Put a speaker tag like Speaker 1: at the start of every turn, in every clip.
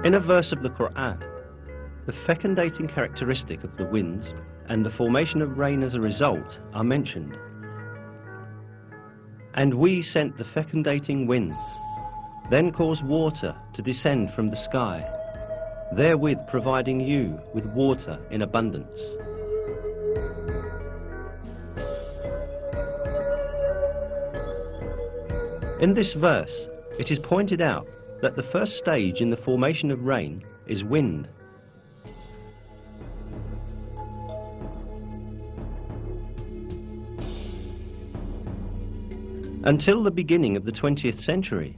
Speaker 1: In a verse of the Quran, the fecundating characteristic of the winds and the formation of rain as a result are mentioned. And we sent the fecundating winds, then caused water to descend from the sky, therewith providing you with water in abundance. In this verse, it is pointed out that the first stage in the formation of rain is wind. Until the beginning of the 20th century,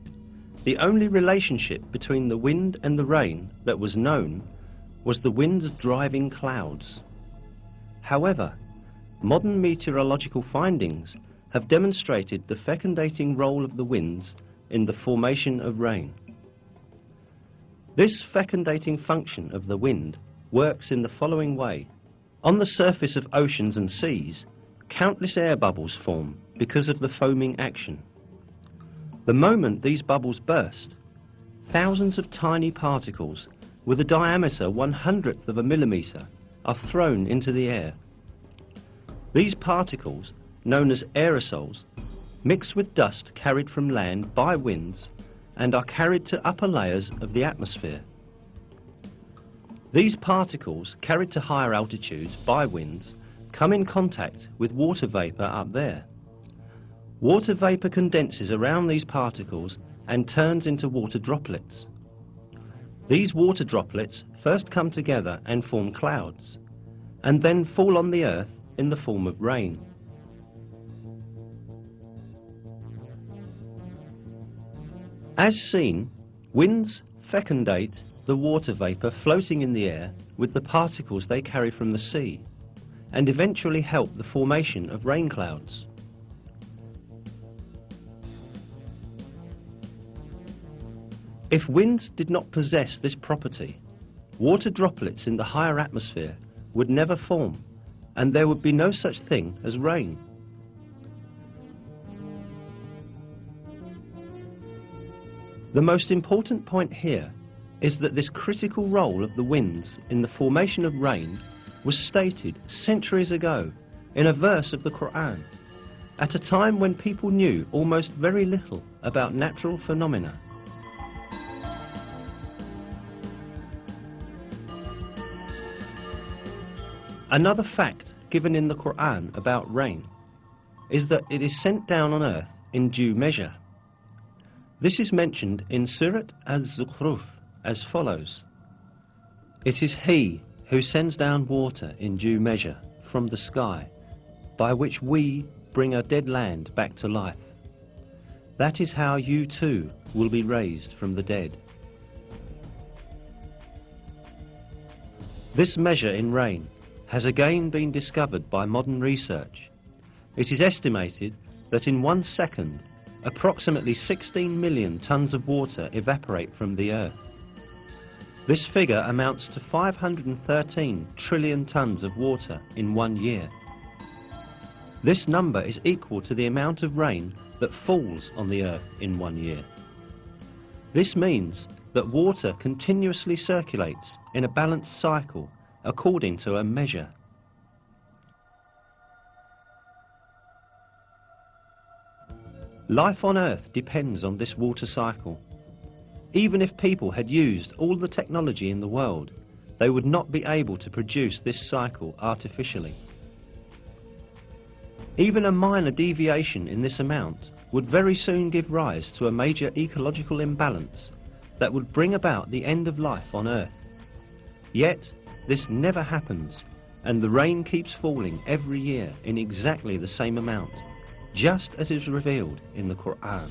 Speaker 1: the only relationship between the wind and the rain that was known was the wind's driving clouds. However, modern meteorological findings have demonstrated the fecundating role of the winds in the formation of rain. This fecundating function of the wind works in the following way. On the surface of oceans and seas, countless air bubbles form because of the foaming action. The moment these bubbles burst, thousands of tiny particles with a diameter 1/100th of a millimeter are thrown into the air. These particles, known as aerosols, mix with dust carried from land by winds and are carried to upper layers of the atmosphere. These particles, carried to higher altitudes by winds, come in contact with water vapor up there. Water vapor condenses around these particles and turns into water droplets. These water droplets first come together and form clouds, and then fall on the earth in the form of rain. As seen, winds fecundate the water vapor floating in the air with the particles they carry from the sea, and eventually help the formation of rain clouds. If winds did not possess this property, water droplets in the higher atmosphere would never form, and there would be no such thing as rain. The most important point here is that this critical role of the winds in the formation of rain was stated centuries ago in a verse of the Quran, at a time when people knew almost very little about natural phenomena. Another fact given in the Quran about rain is that it is sent down on earth in due measure. This is mentioned in Surat Az-Zukhruf as follows: "It is He who sends down water in due measure from the sky, by which we bring a dead land back to life. That is how you too will be raised from the dead." This measure in rain has again been discovered by modern research. It is estimated that in 1 second, approximately 16 million tons of water evaporate from the earth. This figure amounts to 513 trillion tons of water in 1 year. This number is equal to the amount of rain that falls on the earth in 1 year. This means that water continuously circulates in a balanced cycle according to a measure. Life on Earth depends on this water cycle. Even if people had used all the technology in the world, they would not be able to produce this cycle artificially. Even a minor deviation in this amount would very soon give rise to a major ecological imbalance that would bring about the end of life on Earth. Yet, this never happens, and the rain keeps falling every year in exactly the same amount, just as is revealed in the Quran.